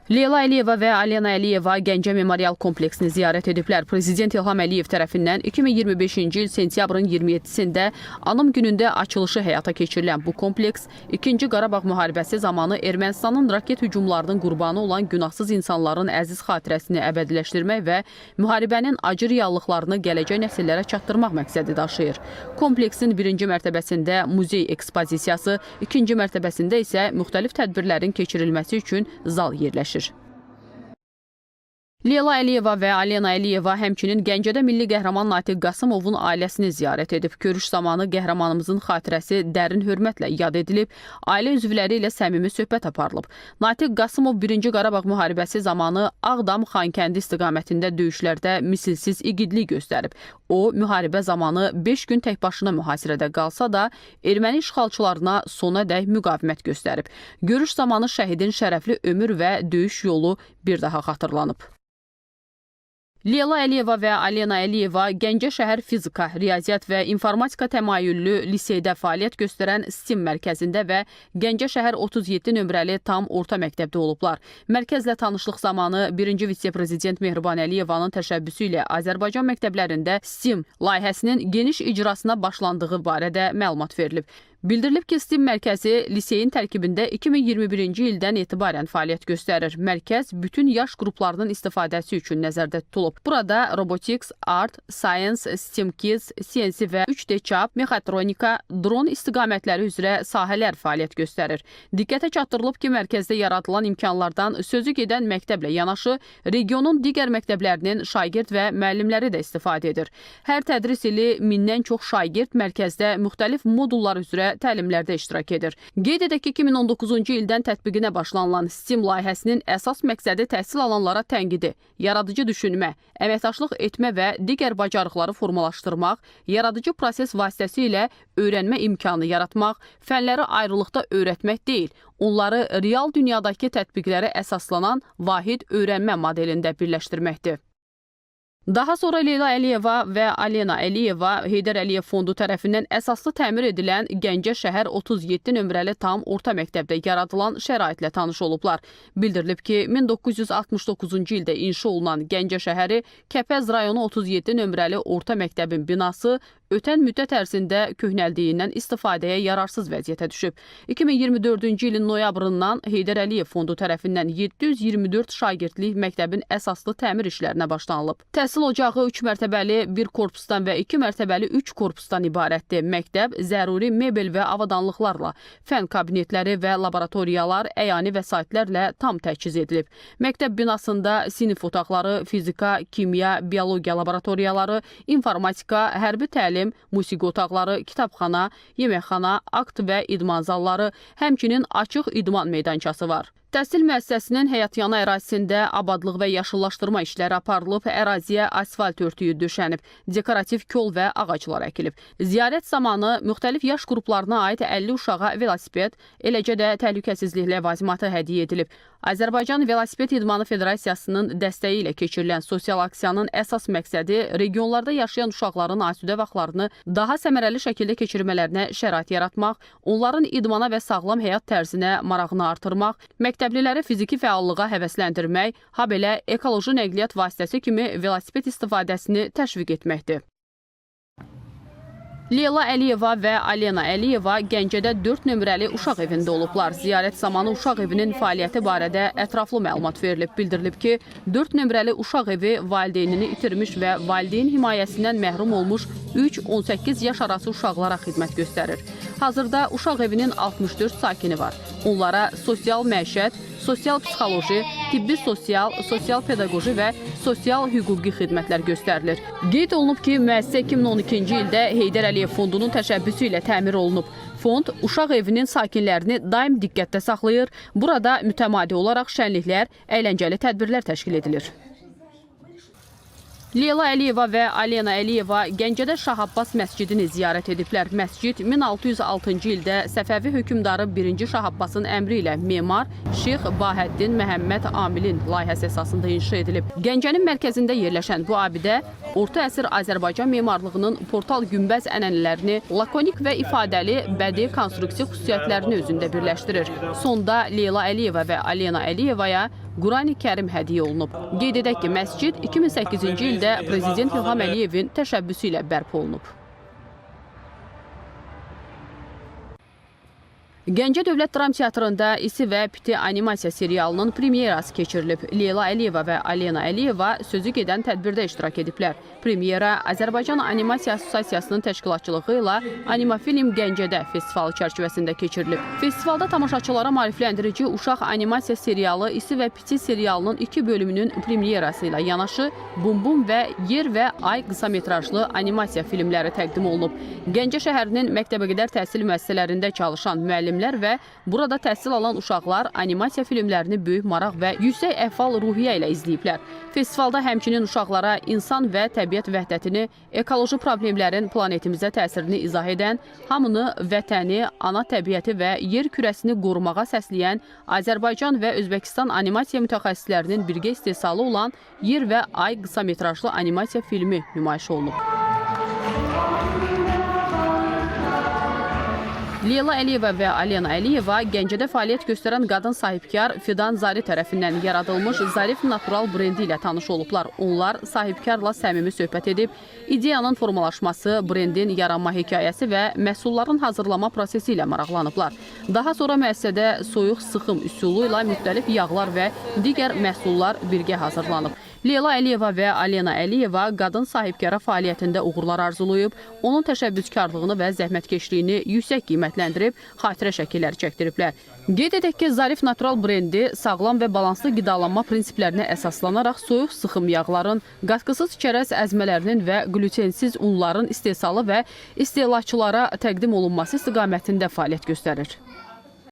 Leyla Əliyeva və Alena Əliyeva Gəncə Memorial kompleksini ziyarət ediblər. Prezident İlham Əliyev tərəfindən 2025-ci il sentyabrın 27-sində Anım günündə açılışı həyata keçirilən bu kompleks 2-ci Qarabağ müharibəsi zamanı Ermənistanın raket hücumlarının qurbanı olan günahsız insanların əziz xatirəsini əbədiləşdirmək və müharibənin acı reallıqlarını gələcək nəsillərə çatdırmaq məqsədi daşıyır. Kompleksin birinci mərtəbəsində muzey ekspozisiyası, ikinci mərtəbəsində isə müxtəlif tədbirlərin keçirilməsi üçün zal yerləşir. Leyla Əliyeva və Alena Əliyeva həmçinin Gəncədə milli qəhrəman Natiq Qasımovun ailəsini ziyarət edib. Görüş zamanı qəhrəmanımızın xatirəsi dərin hörmətlə yad edilib, ailə üzvləri ilə səmimi söhbət aparılıb. Natiq Qasımov 1-ci Qarabağ müharibəsi zamanı Ağdam-Xankəndi istiqamətində döyüşlərdə misilsiz igidlik göstərib. O, müharibə zamanı 5 gün tək başına mühasirədə qalsa da, erməni işğalçılarına sonadək müqavimət göstərib. Görüş zamanı şəhidin şərəfli ömür və döyüş yolu bir daha xatırlanıb. Leyla Əliyeva və Alena Əliyeva Gəncə şəhər fizika, riyaziyyat və informatika təmayüllü liseydə fəaliyyət göstərən STEM mərkəzində və Gəncə şəhər 37 nömrəli tam orta məktəbdə olublar. Mərkəzlə tanışlıq zamanı 1-ci vitse-prezident Mehriban Əliyevanın təşəbbüsü ilə Azərbaycan məktəblərində STEM layihəsinin geniş icrasına başlandığı barədə məlumat verilib. Bildirilib ki, STEM mərkəzi liseyin tərkibində 2021-ci ildən etibarən fəaliyyət göstərir. Mərkəz bütün yaş qruplarının istifadəsi üçün nəzərdə tutulub. Burada robotics, art, science, STEM Kids, CNC və 3D çap, mexatronika, dron istiqamətləri üzrə sahələr fəaliyyət göstərir. Diqqətə çatdırılıb ki, mərkəzdə yaradılan imkanlardan sözü gedən məktəblə yanaşı, regionun digər məktəblərinin şagird və müəllimləri də istifadə edir. Hər tədris ili 1000-dən çox şagird mərkəzdə müxtəlif modullar üzrə təlimlərdə iştirak edir. Qeyd edək ki, 2019-cu ildən tətbiqinə başlanılan STEM layihəsinin əsas məqsədi təhsil alanlara tənqidi, yaradıcı düşünmə, əməkdaşlıq etmə və digər bacarıqları formalaşdırmaq, yaradıcı proses vasitəsilə öyrənmə imkanı yaratmaq, fənləri ayrılıqda öyrətmək deyil, onları real dünyadakı tətbiqlərə əsaslanan vahid öyrənmə modelində birləşdirməkdir. Daha sonra Leyla Əliyeva və Alena Əliyeva Heydər Əliyev Fondu tərəfindən əsaslı təmir edilən Gəncə şəhər 37 nömrəli tam orta məktəbdə yaradılan şəraitlə tanış olublar. Bildirilib ki, 1969-cu ildə inşa olunan Gəncə şəhəri Kəpəz rayonu 37 nömrəli orta məktəbin binası ötən müddət ərzində köhnəldiyindən istifadəyə yararsız vəziyyətə düşüb. 2024-cü ilin noyabrından Heydər Əliyev Fondu tərəfindən 724 şagirdlik məktəbin əsaslı təmir işlərinə başlanılıb. Təhsil ocağı 3 mərtəbəli 1 korpusdan və 2 mərtəbəli 3 korpusdan ibarətdir. Məktəb zəruri mebel və avadanlıqlarla, fən kabinetləri və laboratoriyalar, əyani vəsaitlərlə tam təchiz edilib. Məktəb binasında sinif otaqları, fizika, kimya, biologiya laboratoriyaları, informatika, hərbi təlim, musiqi otaqları, kitabxana, yeməkxana, akt və idman zalları, həmçinin açıq idman meydançası var. Təhsil müəssisəsinin həyatyanı ərazisində abadlıq və yaşıllaşdırma işləri aparılıb, əraziyə asfalt örtüyü döşənib, dekorativ kol və ağaclar əkilib. Ziyarət zamanı müxtəlif yaş qruplarına aid 50 uşağa velosiped, eləcə də təhlükəsizlik ləvazimatı hədiyyə edilib. Azərbaycan Velosiped İdmanı Federasiyasının dəstəyi ilə keçirilən sosial aksiyanın əsas məqsədi regionlarda yaşayan uşaqların asudə vaxtlarını daha səmərəli şəkildə keçirmələrinə şərait yaratmaq, onların idmana və sağlam həyat tərzinə marağını artırmaq, məktəbliləri fiziki fəallığa həvəsləndirmək, habelə ekoloji nəqliyyat vasitəsi kimi velosiped istifadəsini təşviq etməkdir. Leyla Əliyeva və Alena Əliyeva Gəncədə 4 nömrəli uşaq evində olublar. Ziyarət zamanı uşaq evinin fəaliyyəti barədə ətraflı məlumat verilib. Bildirilib ki, 4 nömrəli uşaq evi valideynini itirmiş və valideyn himayəsindən məhrum olmuş 3-18 yaş arası uşaqlara xidmət göstərir. Hazırda uşaq evinin 64 sakini var. Onlara sosial məişət, sosial psixoloji, tibbi sosial, sosial pedaqoji və sosial hüquqi xidmətlər göstərilir. Qeyd olunub ki, müəssisə 2012-ci ildə Heydər Əliyev Fondunun təşəbbüsü ilə təmir olunub. Fond uşaq evinin sakinlərini daim diqqətdə saxlayır. Burada mütəmadi olaraq şənliklər, əyləncəli tədbirlər təşkil edilir. Leyla Əliyeva və Alena Əliyeva Gəncədə Şah Abbas məscidini ziyarət ediblər. Məscid 1606-cı ildə Səfəvi hökmdarı 1-ci Şah Abbasın əmri ilə memar Şeyx Bahəddin Məhəmməd Amilin layihəsi əsasında inşa edilib. Gəncənin mərkəzində yerləşən bu abidə orta əsr Azərbaycan memarlığının portal günbəz ənənələrini, lakonik və ifadəli bədii konstruksiya xüsusiyyətlərini özündə birləşdirir. Sonda Leyla Əliyeva və Alena Əliyevaya Qurani Kərim hədiyyə olunub. Qeyd edək ki, məscid 2008-ci ildə Prezident İlham Əliyevin təşəbbüsü ilə bərpa olunub. Gəncə Dövlət Dram Teatrında İsi və Piti animasiya serialının premyerası keçirilib. Leyla Əliyeva və Alena Əliyeva sözü gedən tədbirdə iştirak ediblər. Premyera Azərbaycan Animasiya Assosiasiyasının təşkilatçılığı ilə Animafilm Gəncədə festivalı çərçivəsində keçirilib. Festivalda tamaşaçılara maarifləndirici uşaq animasiya serialı İsi və Piti serialının 2 bölümünün premyerası ilə yanaşı Bum Bum və Yer və Ay qısametrajlı animasiya filmləri təqdim olunub. Gəncə şəhərinin məktəbəqədər təhsil müəssisələrində çalışan müəllimlər və burada təhsil alan uşaqlar animasiya filmlərini böyük maraq və yüksək əhval ruhiyyə ilə izləyiblər. Festivalda həmçinin uşaqlara insan və təbiət vəhdətini, ekoloji problemlərin planetimizə təsirini izah edən, hamını vətəni, ana təbiəti və yer kürəsini qorumağa səsləyən Azərbaycan və Özbəkistan animasiya mütəxəssislərinin birgə istehsalı olan Yer və Ay qısametrajlı animasiya filmi nümayiş olunub. Leyla Əliyeva və Alena Əliyeva Gəncədə fəaliyyət göstərən qadın sahibkar Fidan Zari tərəfindən yaradılmış Zarif Natural brendi ilə tanış olublar. Onlar sahibkarla səmimi söhbət edib, ideyanın formalaşması, brendin yaranma hekayəsi və məhsulların hazırlama prosesi ilə maraqlanıblar. Daha sonra müəssisədə soyuq sıxım üsulu ilə müxtəlif yağlar və digər məhsullar birgə hazırlanıb. Leyla Əliyeva və Alena Əliyeva qadın sahibkara fəaliyyətində uğurlar arzulayıb, onun təşəbbüskarlığını və zəhmətkeşliyini yüksək qiymətləndirib, xatirə şəkilləri çəkdiriblər. Qeyd edək ki, Zarif Natural brendi sağlam və balanslı qidalanma prinsiplərinə əsaslanaraq soyuq sıxım yağların, qatqısız çərəz əzmələrinin və glutensiz unların istehsalı və istehlakçılara təqdim olunması istiqamətində fəaliyyət göstərir.